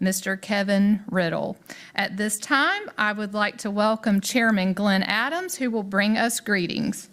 Mr. Kevin Riddle. At this time, I would like to welcome Chairman Glenn Adams, who will bring us greetings.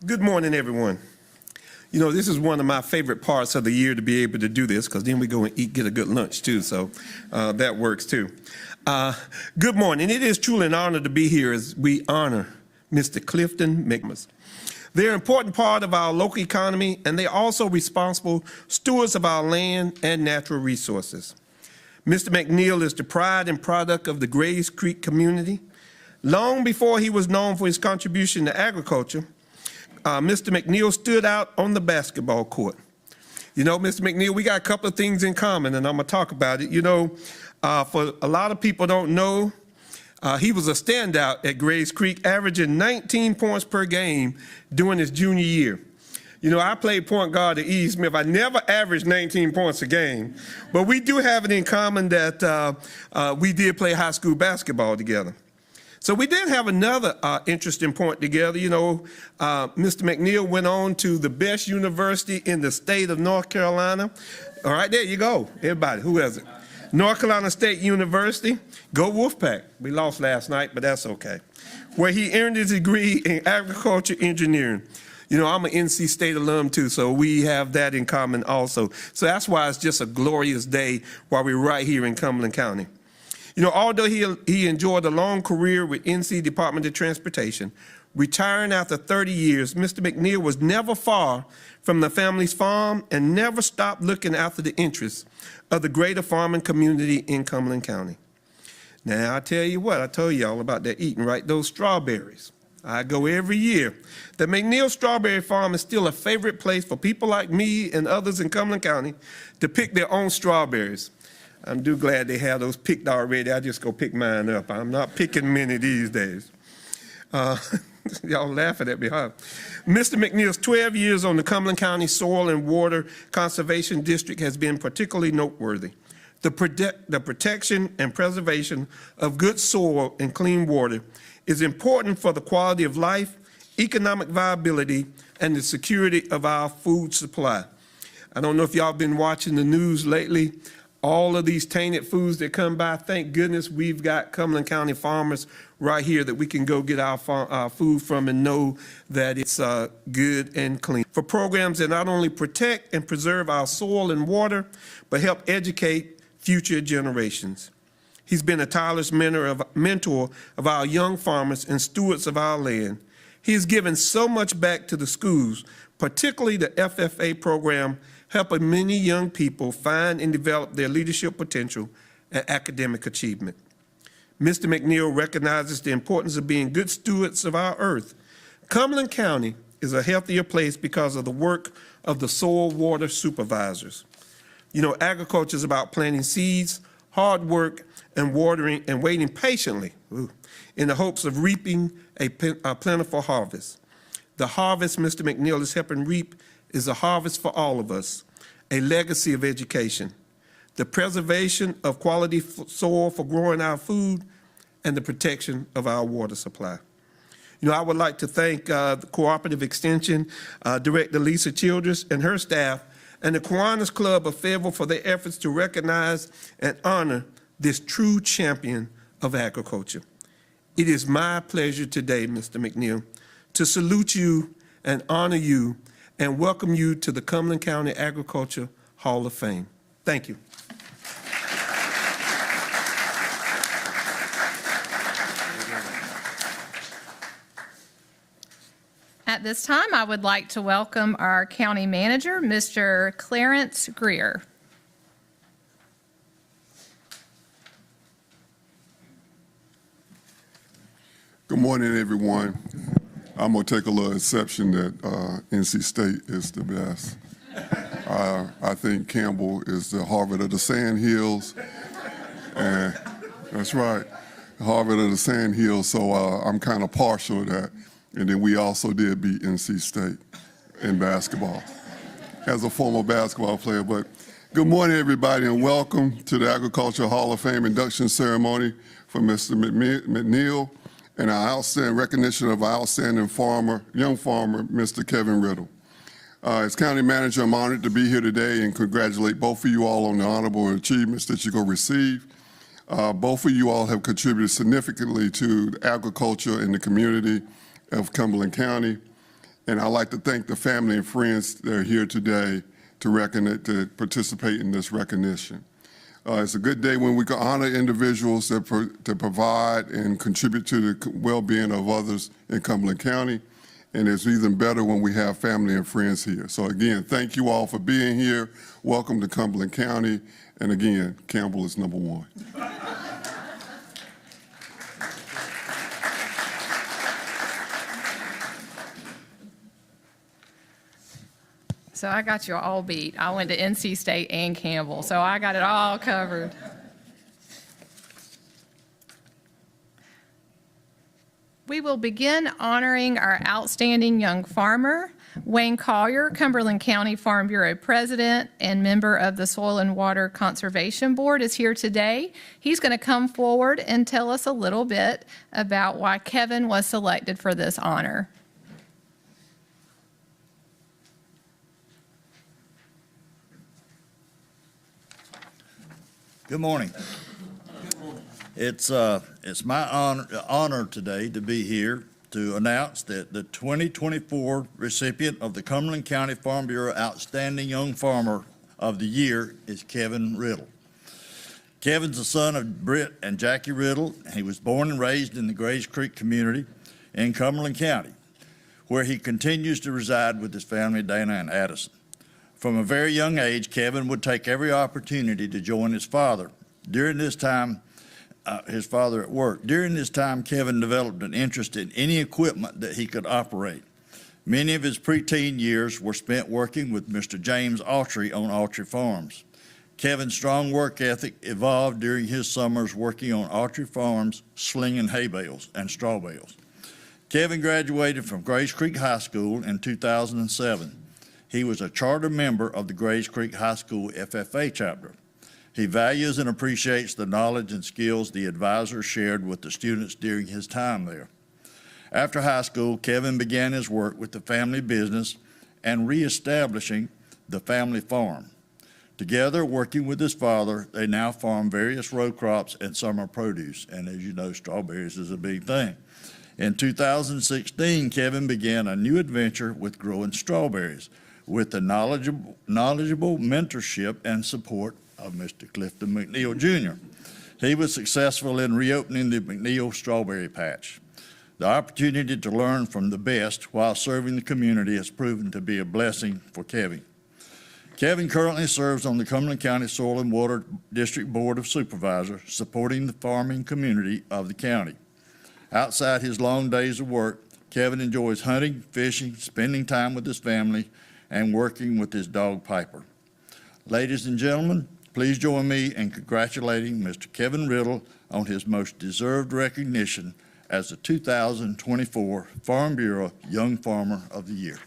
Good morning, everyone. You know, this is one of my favorite parts of the year to be able to do this, because then we go and get a good lunch too, so that works too. Good morning. It is truly an honor to be here as we honor Mr. Clifton McNeil. They're an important part of our local economy, and they're also responsible stewards of our land and natural resources. Mr. McNeil is the pride and product of the Grays Creek community. Long before he was known for his contribution to agriculture, Mr. McNeil stood out on the basketball court. You know, Mr. McNeil, we got a couple of things in common, and I'm going to talk about it. You know, for a lot of people don't know, he was a standout at Grays Creek, averaging 19 points per game during his junior year. You know, I played point guard at E. Smith. I never averaged 19 points a game, but we do have it in common that we did play high school basketball together. So we did have another interesting point together. You know, Mr. McNeil went on to the best university in the state of North Carolina. All right, there you go, everybody. Who is it? North Carolina State University. Go Wolfpack. We lost last night, but that's okay. Where he earned his degree in agriculture engineering. You know, I'm an NC State alum too, so we have that in common also. So that's why it's just a glorious day while we're right here in Cumberland County. You know, although he enjoyed a long career with NC Department of Transportation, retiring after 30 years, Mr. McNeil was never far from the family's farm and never stopped looking after the interests of the greater farming community in Cumberland County. Now, I tell you what, I told y'all about that eating, right? Those strawberries. I go every year. The McNeil Strawberry Farm is still a favorite place for people like me and others in Cumberland County to pick their own strawberries. I'm glad they have those picked already. I just go pick mine up. I'm not picking many these days. Y'all laughing at me, huh? Mr. McNeil's 12 years on the Cumberland County Soil and Water Conservation District has been particularly noteworthy. The protection and preservation of good soil and clean water is important for the quality of life, economic viability, and the security of our food supply. I don't know if y'all been watching the news lately. All of these tainted foods that come by, thank goodness we've got Cumberland County farmers right here that we can go get our food from and know that it's good and clean. For programs that not only protect and preserve our soil and water, but help educate future generations. He's been a tireless mentor of our young farmers and stewards of our land. He has given so much back to the schools, particularly the FFA program, helping many young people find and develop their leadership potential and academic achievement. Mr. McNeil recognizes the importance of being good stewards of our earth. Cumberland County is a healthier place because of the work of the soil water supervisors. You know, agriculture is about planting seeds, hard work, and watering and waiting patiently in the hopes of reaping a plentiful harvest. The harvest Mr. McNeil is helping reap is a harvest for all of us, a legacy of education, the preservation of quality soil for growing our food, and the protection of our water supply. You know, I would like to thank the Cooperative Extension Director Lisa Childress and her staff and the Kiwanis Club of Fayetteville for their efforts to recognize and honor this true champion of agriculture. It is my pleasure today, Mr. McNeil, to salute you and honor you and welcome you to the Cumberland County Agriculture Hall of Fame. Thank you. At this time, I would like to welcome our county manager, Mr. Clarence Greer. Good morning, everyone. I'm going to take a little exception that NC State is the best. I think Campbell is the Harvard of the Sand Hills. And that's right, Harvard of the Sand Hills, so I'm kind of partial to that. And then we also did beat NC State in basketball as a former basketball player. But good morning, everybody, and welcome to the Agricultural Hall of Fame induction ceremony for Mr. McNeil and our outstanding recognition of our outstanding young farmer, Mr. Kevin Riddle. As county manager, I'm honored to be here today and congratulate both of you all on the honorable achievements that you're going to receive. Both of you all have contributed significantly to agriculture in the community of Cumberland County. And I'd like to thank the family and friends that are here today to participate in this recognition. It's a good day when we can honor individuals that provide and contribute to the well-being of others in Cumberland County. And it's even better when we have family and friends here. So again, thank you all for being here. Welcome to Cumberland County. And again, Campbell is number one. So I got you all beat. I went to NC State and Campbell, so I got it all covered. We will begin honoring our outstanding young farmer, Wayne Collier, Cumberland County Farm Bureau President and member of the Soil and Water Conservation Board, is here today. He's going to come forward and tell us a little bit about why Kevin was selected for this honor. Good morning. It's my honor today to be here to announce that the 2024 recipient of the Cumberland County Farm Bureau Outstanding Young Farmer of the Year is Kevin Riddle. Kevin's the son of Britt and Jackie Riddle. He was born and raised in the Grays Creek community in Cumberland County, where he continues to reside with his family, Dana and Addison. From a very young age, Kevin would take every opportunity to join his father. During this time, his father at work. During this time, Kevin developed an interest in any equipment that he could operate. Many of his preteen years were spent working with Mr. James Autry on Autry Farms. Kevin's strong work ethic evolved during his summers working on Autry Farms, slinging hay bales and straw bales. Kevin graduated from Grays Creek High School in 2007. He was a charter member of the Grays Creek High School FFA chapter. He values and appreciates the knowledge and skills the advisor shared with the students during his time there. After high school, Kevin began his work with the family business and reestablishing the family farm. Together, working with his father, they now farm various row crops and summer produce. And as you know, strawberries is a big thing. In 2016, Kevin began a new adventure with growing strawberries, with the knowledgeable mentorship and support of Mr. Clifton McNeil Jr. He was successful in reopening the McNeil Strawberry Patch. The opportunity to learn from the best while serving the community has proven to be a blessing for Kevin. Kevin currently serves on the Cumberland County Soil and Water District Board of Supervisors, supporting the farming community of the county. Outside his long days of work, Kevin enjoys hunting, fishing, spending time with his family, and working with his dog Piper. Ladies and gentlemen, please join me in congratulating Mr. Kevin Riddle on his most deserved recognition as the 2024 Farm Bureau Young Farmer of the Year.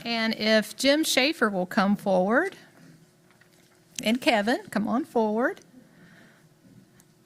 And if Jim Schaefer will come forward, and Kevin, come on forward.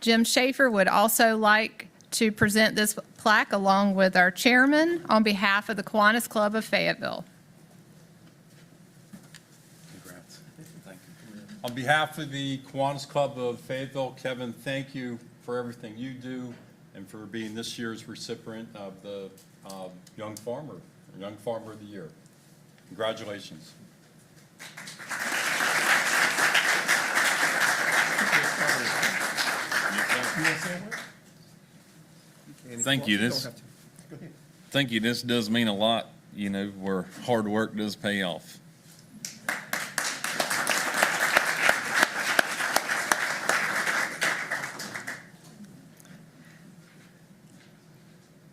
Jim Schaefer would also like to present this plaque along with our chairman on behalf of the Kiwanis Club of Fayetteville. Congrats. Thank you. On behalf of the Kiwanis Club of Fayetteville, Kevin, thank you for everything you do and for being this year's recipient of the Young Farmer of the Year. Congratulations. Thank you. Thank you. This does mean a lot, you know, where hard work does pay off.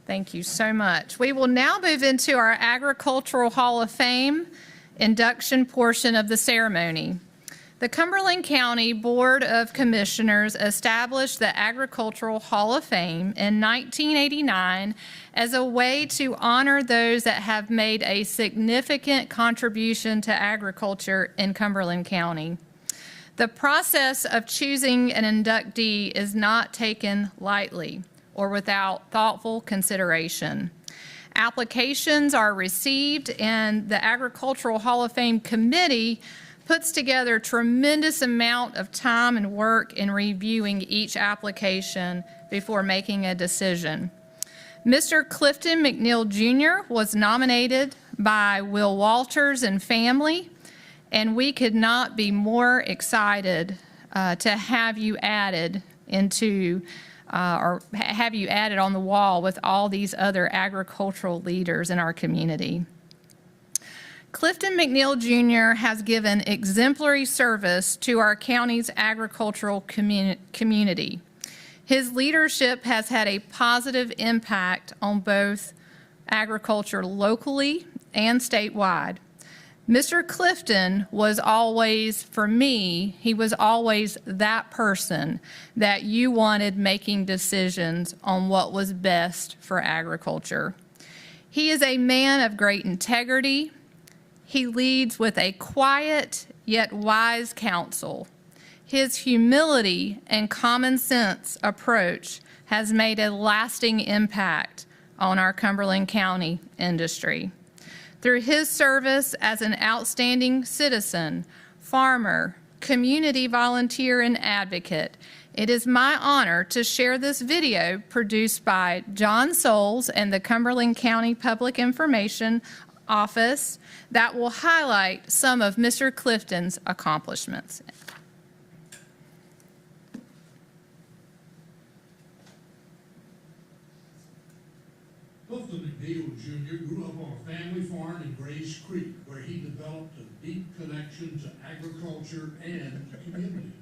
Thank you so much. We will now move into our Agricultural Hall of Fame induction portion of the ceremony. The Cumberland County Board of Commissioners established the Agricultural Hall of Fame in 1989 as a way to honor those that have made a significant contribution to agriculture in Cumberland County. The process of choosing an inductee is not taken lightly or without thoughtful consideration. Applications are received, and the Agricultural Hall of Fame Committee puts together a tremendous amount of time and work in reviewing each application before making a decision. Mr. Clifton McNeil Jr. was nominated by Will Walters and family, and we could not be more excited to have you added into or have you added on the wall with all these other agricultural leaders in our community. Clifton McNeil Jr. has given exemplary service to our county's agricultural community. His leadership has had a positive impact on both agriculture locally and statewide. Mr. Clifton was always, for me, he was always that person that you wanted making decisions on what was best for agriculture. He is a man of great integrity. He leads with a quiet yet wise counsel. His humility and common sense approach has made a lasting impact on our Cumberland County industry. Through his service as an outstanding citizen, farmer, community volunteer, and advocate, it is my honor to share this video produced by John Soules and the Cumberland County Public Information Office that will highlight some of Mr. Clifton's accomplishments. Clifton McNeil Jr. grew up on a family farm in Grays Creek, where he developed a deep connection to agriculture and the community.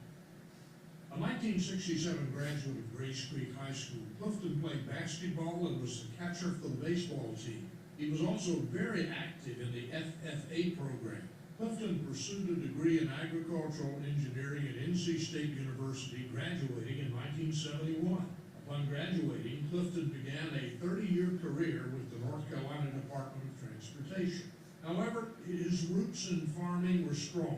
A 1967 graduate of Grays Creek High School, Clifton played basketball and was the catcher for the baseball team. He was also very active in the FFA program. Clifton pursued a degree in agricultural engineering at NC State University, graduating in 1971. Upon graduating, Clifton began a 30-year career with the North Carolina Department of Transportation. However, his roots in farming were strong,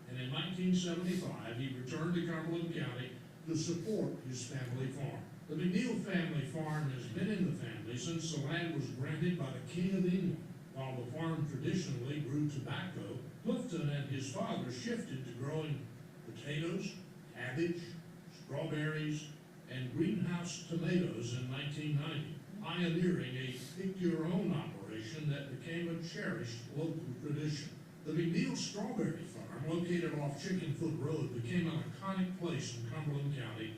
and in 1975, he returned to Cumberland County to support his family farm. The McNeil family farm has been in the family since the land was granted by the King of England. While the farm traditionally grew tobacco, Clifton and his father shifted to growing potatoes, cabbage, strawberries, and greenhouse tomatoes in 1990, pioneering a pick-your-own operation that became a cherished local tradition. The McNeil Strawberry Farm, located off Chicken Foot Road, became an iconic place in Cumberland County,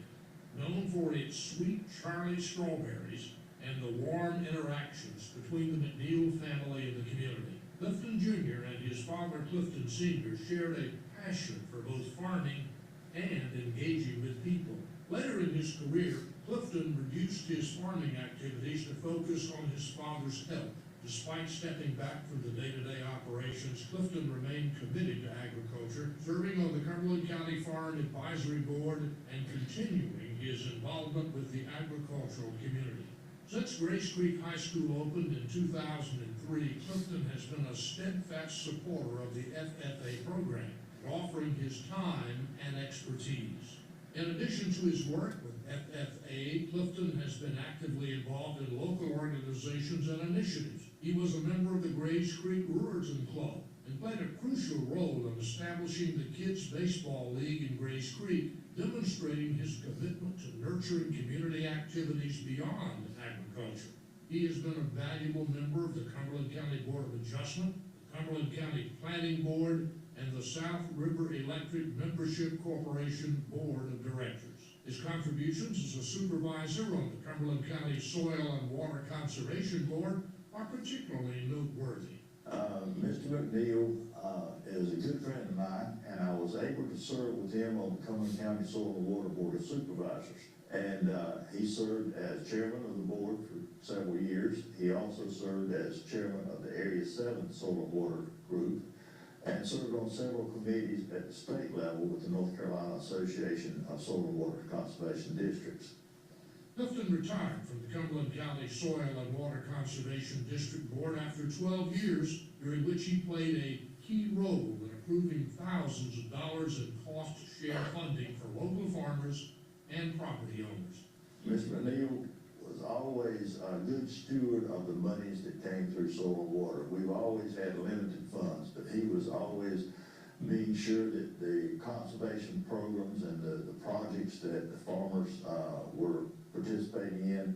known for its sweet Charlie strawberries and the warm interactions between the McNeil family and the community. Clifton Jr. and his father Clifton Sr. shared a passion for both farming and engaging with people. Later in his career, Clifton reduced his farming activities to focus on his father's health. Despite stepping back from the day-to-day operations, Clifton remained committed to agriculture, serving on the Cumberland County Farm Advisory Board and continuing his involvement with the agricultural community. Since Grays Creek High School opened in 2003, Clifton has been a steadfast supporter of the FFA program, offering his time and expertise. In addition to his work with FFA, Clifton has been actively involved in local organizations and initiatives. He was a member of the Grays Creek Brewerton Club and played a crucial role in establishing the Kids Baseball League in Grays Creek, demonstrating his commitment to nurturing community activities beyond agriculture. He has been a valuable member of the Cumberland County Board of Adjustment, the Cumberland County Planning Board, and the South River Electric Membership Corporation Board of Directors. His contributions as a supervisor on the Cumberland County Soil and Water Conservation Board are particularly noteworthy. Mr. McNeil is a good friend of mine, and I was able to serve with him on the Cumberland County Soil and Water Board of Supervisors. And he served as chairman of the board for several years. He also served as chairman of the Area 7 Soil and Water Group, and served on several committees at the state level with the North Carolina Association of Soil and Water Conservation Districts. Clifton retired from the Cumberland County Soil and Water Conservation District Board after 12 years, during which he played a key role in approving thousands of dollars in cost share funding for local farmers and property owners. Mr. McNeil was always a good steward of the monies that came through soil and water. We've always had limited funds, but he was always being sure that the conservation programs and the projects that the farmers were participating in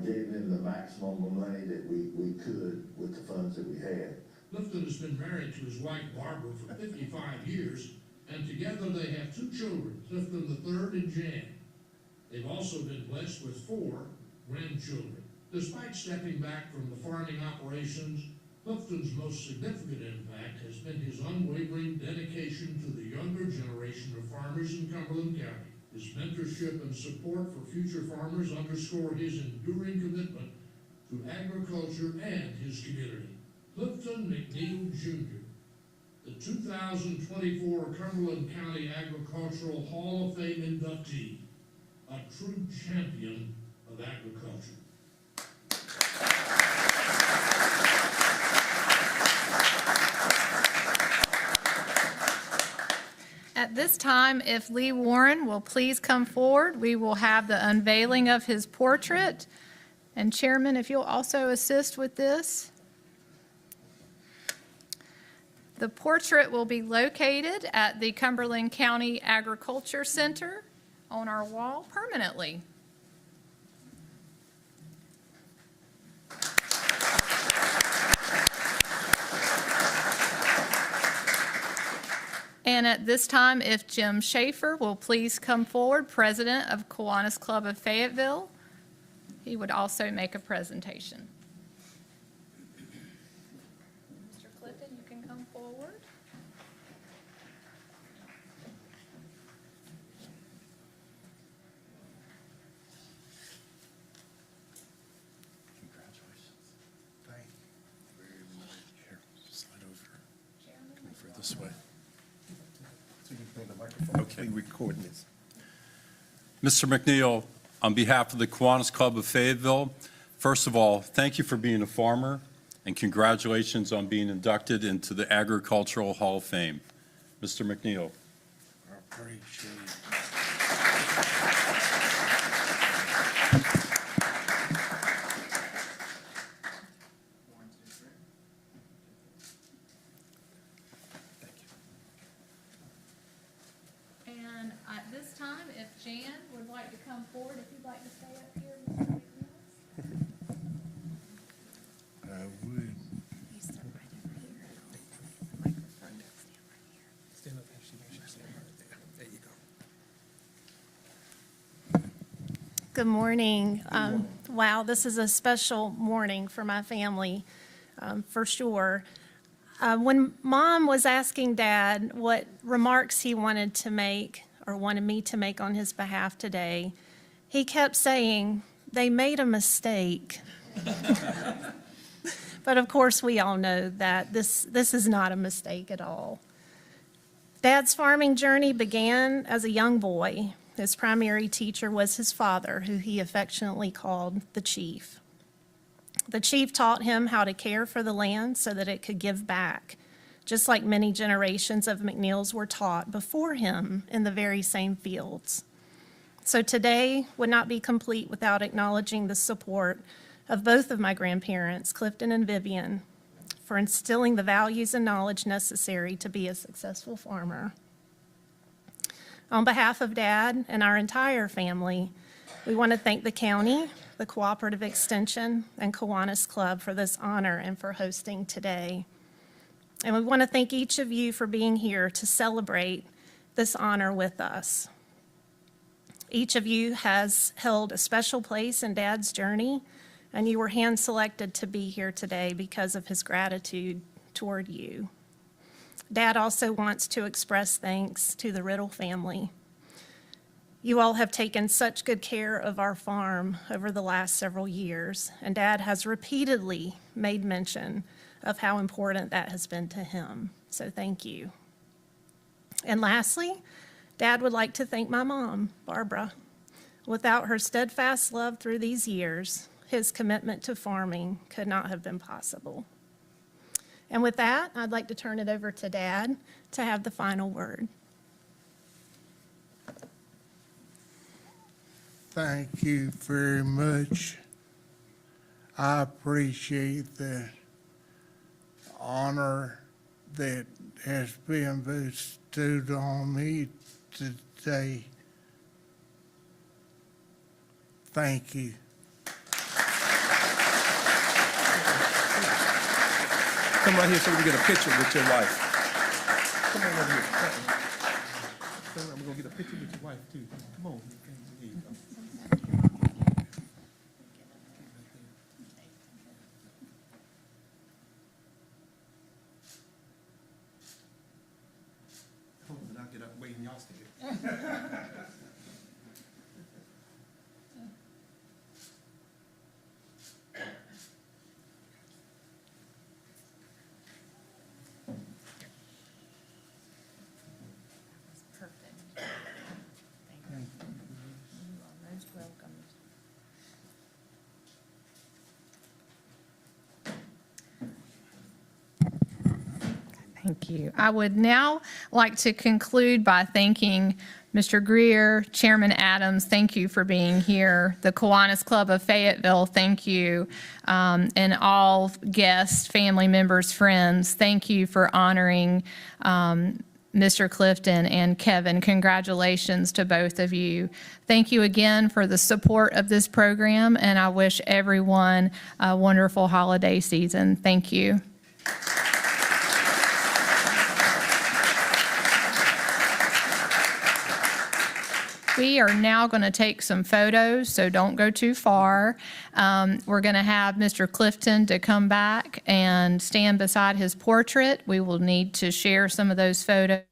gave them the maximum of money that we could with the funds that we had. Clifton has been married to his wife Barbara for 55 years, and together they have 2 children, Clifton III and Jan. They've also been blessed with 4 grandchildren. Despite stepping back from the farming operations, Clifton's most significant impact has been his unwavering dedication to the younger generation of farmers in Cumberland County. His mentorship and support for future farmers underscore his enduring commitment to agriculture and his community. Clifton McNeil Jr., the 2024 Cumberland County Agricultural Hall of Fame inductee, a true champion of agriculture. At this time, if Lee Warren will please come forward, we will have the unveiling of his portrait. And Chairman, if you'll also assist with this. The portrait will be located at the Cumberland County Agriculture Center on our wall permanently. And at this time, if Jim Schaefer will please come forward, President of Kiwanis Club of Fayetteville, he would also make a presentation. Mr. Clifton, you can come forward. This way. Okay, recording this. Mr. McNeil, on behalf of the Kiwanis Club of Fayetteville, first of all, thank you for being a farmer, and congratulations on being inducted into the Agricultural Hall of Fame. Mr. McNeil. And at this time, if Jan would like to come forward, if you'd like to stay up here, Mr. McNeil. I would. Stand up there, stand right there. There you go. Good morning. Wow, this is a special morning for my family, for sure. When Mom was asking Dad what remarks he wanted to make or wanted me to make on his behalf today, he kept saying, "They made a mistake." But of course, we all know that this is not a mistake at all. Dad's farming journey began as a young boy. His primary teacher was his father, who he affectionately called the Chief. The Chief taught him how to care for the land so that it could give back, just like many generations of McNeils were taught before him in the very same fields. So today would not be complete without acknowledging the support of both of my grandparents, Clifton and Vivian, for instilling the values and knowledge necessary to be a successful farmer. On behalf of Dad and our entire family, we want to thank the county, the Cooperative Extension, and Kiwanis Club for this honor and for hosting today. And we want to thank each of you for being here to celebrate this honor with us. Each of you has held a special place in Dad's journey, and you were hand-selected to be here today because of his gratitude toward you. Dad also wants to express thanks to the Riddle family. You all have taken such good care of our farm over the last several years, and Dad has repeatedly made mention of how important that has been to him. So thank you. And lastly, Dad would like to thank my mom, Barbara. Without her steadfast love through these years, his commitment to farming could not have been possible. And with that, I'd like to turn it over to Dad to have the final word. Thank you very much. I appreciate the honor that has been bestowed on me today. Thank you. Come right here so we can get a picture with your wife. Come on over here. Come on, we're gonna get a picture with your wife too. Come on. There you go. Hold on, I'll get up and wait and y'all stand. Perfect. Thank you. You are most welcome. Thank you. I would now like to conclude by thanking Mr. Greer, Chairman Adams, thank you for being here. The Kiwanis Club of Fayetteville, thank you. And all guests, family members, friends, thank you for honoring Mr. Clifton and Kevin. Congratulations to both of you. Thank you again for the support of this program, and I wish everyone a wonderful holiday season. Thank you. We are now going to take some photos, so don't go too far. We're going to have Mr. Clifton to come back and stand beside his portrait. We will need to share some of those photos.